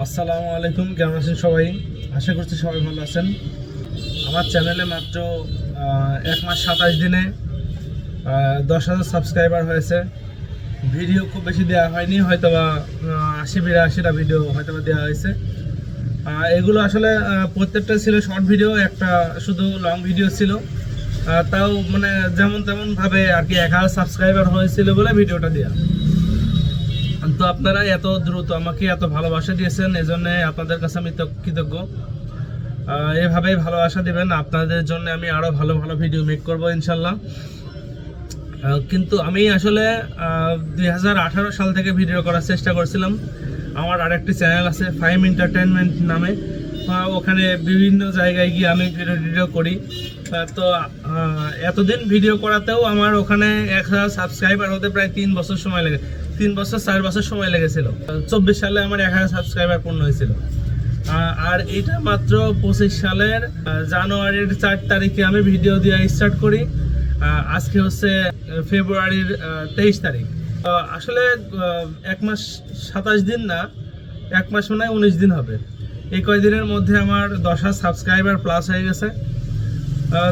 আসসালামু আলাইকুম, কেমন আছেন সবাই? আশা করছি সবাই ভালো আছেন। আমার চ্যানেলে মাত্র 1 মাস 27 দিনে 10,000 সাবস্ক্রাইবার হয়েছে। ভিডিও খুব বেশি দেওয়া হয়নি, হয়তোবা 80-82টা ভিডিও হয়তোবা দেওয়া হয়েছে। এগুলো আসলে প্রত্যেকটা ছিল শর্ট ভিডিও, একটা শুধু লং ভিডিও ছিল। তাও মানে যেমন তেমনভাবে আর কি 1000 সাবস্ক্রাইবার হয়েছিল বলে ভিডিওটা দেওয়া। তো আপনারা এত দ্রুত আমাকে এত ভালোবাসা দিয়েছেন, এজন্য আপনাদের কাছে আমি কৃতজ্ঞ। এভাবেই ভালোবাসা দিবেন, আপনাদের জন্য আমি আরো ভালো ভালো ভিডিও মেক করব ইনশাল্লাহ। কিন্তু আমি আসলে 2018 সাল থেকে ভিডিও করার চেষ্টা করছিলাম। আমার আরেকটি চ্যানেল আছে ফাইম এন্টারটেইনমেন্ট নামে, ওখানে বিভিন্ন জায়গায় গিয়ে আমি ভিডিও করি। তো এতদিন ভিডিও করাতেও আমার ওখানে 1000 সাবস্ক্রাইবার হতে প্রায় 3 বছর সময় লাগে, 4 বছর সময় লেগেছিল। 24 সালে আমার 1000 সাবস্ক্রাইবার পূর্ণ হয়েছিল। আর এটা মাত্র 25 সালের জানুয়ারির 4 তারিখে আমি ভিডিও দিয়ে স্টার্ট করি। আজকে হচ্ছে ফেব্রুয়ারির 23 তারিখ। আসলে 1 মাস 27 দিন না, 1 মাস মনে হয় 19 দিন হবে। এই কয়েকদিনের মধ্যে আমার 10,000 সাবস্ক্রাইবার প্লাস হয়ে গেছে।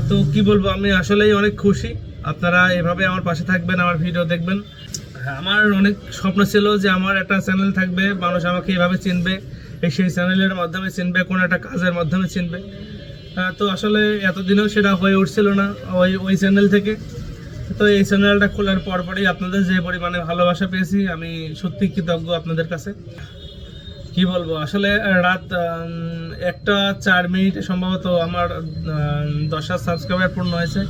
তো কি বলবো, আমি আসলেই অনেক খুশি। আপনারা এভাবে আমার পাশে থাকবেন, আমার ভিডিও দেখবেন। আমার অনেক স্বপ্ন ছিল যে আমার একটা চ্যানেল থাকবে, মানুষ আমাকে এভাবে চিনবে, সেই চ্যানেলের মাধ্যমে চিনবে, কোনো একটা কাজের মাধ্যমে চিনবে। তো আসলে এতদিনেও সেটা হয়ে উঠছিল না ওই চ্যানেল থেকে। তো এই চ্যানেলটা খোলার পরপরই আপনাদের যে পরিমাণে ভালোবাসা পেয়েছি, আমি সত্যি কৃতজ্ঞ আপনাদের কাছে। কি বলবো, আসলে রাত 1:04 সম্ভবত আমার 10,000 সাবস্ক্রাইবার পূর্ণ হয়েছে।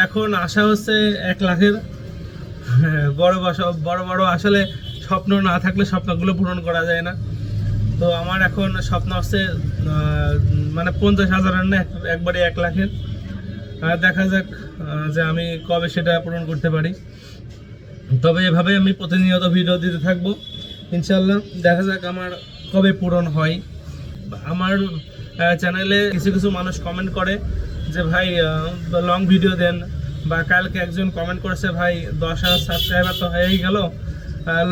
এখন আশা হচ্ছে 1 লাখের। বড় বড় আসলে স্বপ্ন না থাকলে স্বপ্নগুলো পূরণ করা যায় না। তো আমার এখন স্বপ্ন হচ্ছে মানে 50,000-এর না, একবারে 1 লাখের। দেখা যাক যে আমি কবে সেটা পূরণ করতে পারি। তবে এভাবে আমি প্রতিনিয়ত ভিডিও দিতে থাকবো ইনশাল্লাহ। দেখা যাক আমার কবে পূরণ হয়। আমার চ্যানেলে কিছু মানুষ কমেন্ট করে যে ভাই লং ভিডিও দেন, বা কালকে একজন কমেন্ট করেছে ভাই 10,000 সাবস্ক্রাইবার তো হয়েই গেল,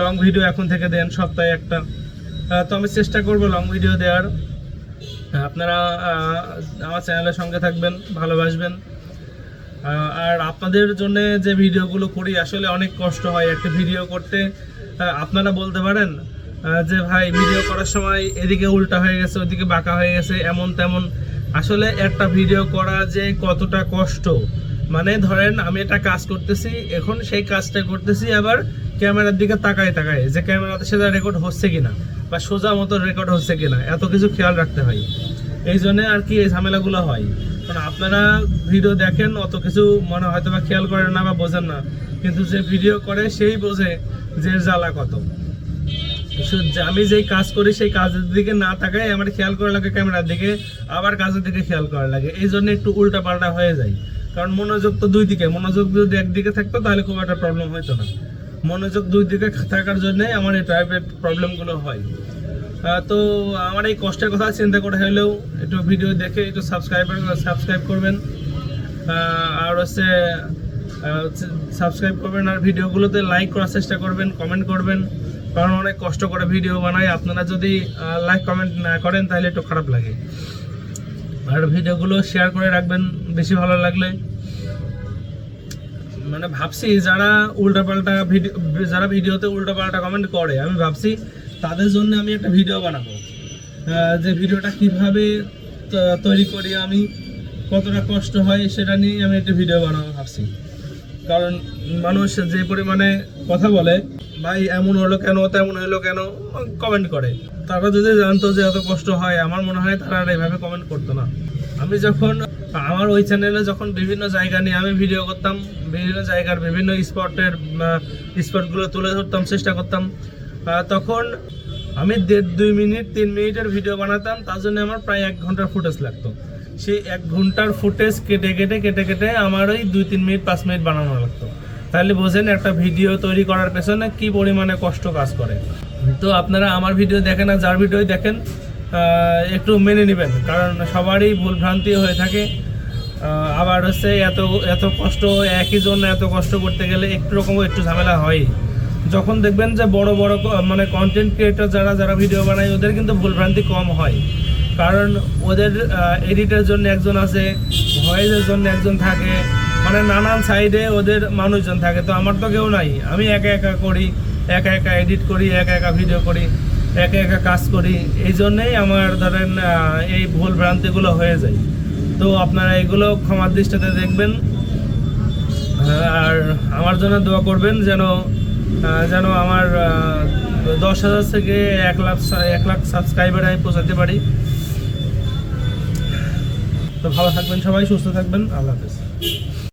লং ভিডিও এখন থেকে দেন, সপ্তাহে একটা। তো আমি চেষ্টা করব লং ভিডিও দেওয়ার। আপনারা আমার চ্যানেলের সঙ্গে থাকবেন, ভালোবাসবেন। আর আপনাদের জন্য যে ভিডিওগুলো করি আসলে অনেক কষ্ট হয় একটা ভিডিও করতে। আপনারা বলতে পারেন যে ভাই ভিডিও করার সময় এদিকে উল্টা হয়ে গেছে, ওইদিকে বাঁকা হয়ে গেছে, এমন তেমন। আসলে একটা ভিডিও করা যে কতটা কষ্ট, মানে ধরেন আমি একটা কাজ করতেছি, এখন সেই কাজটা করতেছি আবার ক্যামেরার দিকে তাকায় যে ক্যামেরাতে সেটা রেকর্ড হচ্ছে কিনা, বা সোজা মতো রেকর্ড হচ্ছে কিনা, এত কিছু খেয়াল রাখতে হয়। এই জন্য আর কি এই ঝামেলাগুলো হয়। কারণ আপনারা ভিডিও দেখেন, অত কিছু মনে হয়তো বা খেয়াল করেন না বা বোঝেন না, কিন্তু যে ভিডিও করে সেই বোঝে যে জ্বালা কত। আমি যেই কাজ করি সেই কাজের দিকে না তাকায় আমার খেয়াল করা লাগে ক্যামেরার দিকে, আবার কাজের দিকে খেয়াল করা লাগে। এই জন্য একটু উল্টা পাল্টা হয়ে যায়। কারণ মনোযোগ তো দুই দিকে, মনোযোগ যদি একদিকে থাকতো তাহলে খুব একটা প্রবলেম হইতো না। মনোযোগ দুই দিকে থাকার জন্য আমার এই টাইপের প্রবলেমগুলো হয়। তো আমার এই কষ্টের কথা চিন্তা করে হলেও একটু ভিডিও দেখে একটু সাবস্ক্রাইব করবেন। আর হচ্ছে সাবস্ক্রাইব করবেন, আর ভিডিওগুলোতে লাইক করার চেষ্টা করবেন, কমেন্ট করবেন। কারণ অনেক কষ্ট করে ভিডিও বানাই, আপনারা যদি লাইক কমেন্ট না করেন তাহলে একটু খারাপ লাগে। আর ভিডিওগুলো শেয়ার করে রাখবেন বেশি ভালো লাগলে। মানে ভাবছি যারা ভিডিওতে উল্টাপাল্টা কমেন্ট করে, আমি ভাবছি তাদের জন্য আমি একটা ভিডিও বানাবো, যে ভিডিওটা কিভাবে তৈরি করি, আমি কতটা কষ্ট হয় সেটা নিয়ে আমি একটা ভিডিও বানাবো ভাবছি। কারণ মানুষ যে পরিমাণে কথা বলে, ভাই এমন হলো কেন, তেমন হলো কেন, কমেন্ট করে। তারা যদি জানতো যে এত কষ্ট হয়, আমার মনে হয় তারা আর এইভাবে কমেন্ট করতো না। আমি যখন আমার ওই চ্যানেলে যখন বিভিন্ন জায়গা নিয়ে আমি ভিডিও করতাম, বিভিন্ন জায়গার বিভিন্ন স্পটগুলো তুলে ধরতাম, চেষ্টা করতাম, তখন আমি 1.5-2 মিনিট 3 মিনিটের ভিডিও বানাতাম। তার জন্য আমার প্রায় 1 ঘন্টার ফুটেজ লাগতো। সেই 1 ঘন্টার ফুটেজ কেটে আমার ওই 2-3 মিনিট 5 মিনিট বানানো লাগতো। তাহলে বোঝেন একটা ভিডিও তৈরি করার পেছনে কি পরিমাণে কষ্ট কাজ করে। তো আপনারা আমার ভিডিও দেখেন, আর যার ভিডিও দেখেন একটু মেনে নেবেন, কারণ সবারই ভুলভ্রান্তি হয়ে থাকে। আবার হচ্ছে এত কষ্ট, একই জন্য এত কষ্ট করতে গেলে একটু ঝামেলা হয়। যখন দেখবেন যে বড় বড় মানে কন্টেন্ট ক্রিয়েটর যারা ভিডিও বানায় ওদের কিন্তু ভুলভ্রান্তি কম হয়, কারণ ওদের এডিটের জন্য একজন আছে, ভয়েসের জন্য একজন থাকে, মানে নানান সাইডে ওদের মানুষজন থাকে। তো আমার তো কেউ নাই, আমি একা একা করি, একা একা এডিট করি, একা একা ভিডিও করি, একা একা কাজ করি। এই জন্যেই আমার ধরেন এই ভুল ভ্রান্তিগুলো হয়ে যায়। তো আপনারা এগুলো ক্ষমার দৃষ্টিতে দেখবেন, আর আমার জন্য দোয়া করবেন যেন আমার 10,000 থেকে 1 লাখ সাবস্ক্রাইবার আমি পৌঁছাতে পারি। তো ভালো থাকবেন সবাই, সুস্থ থাকবেন, আল্লাহ হাফেজ।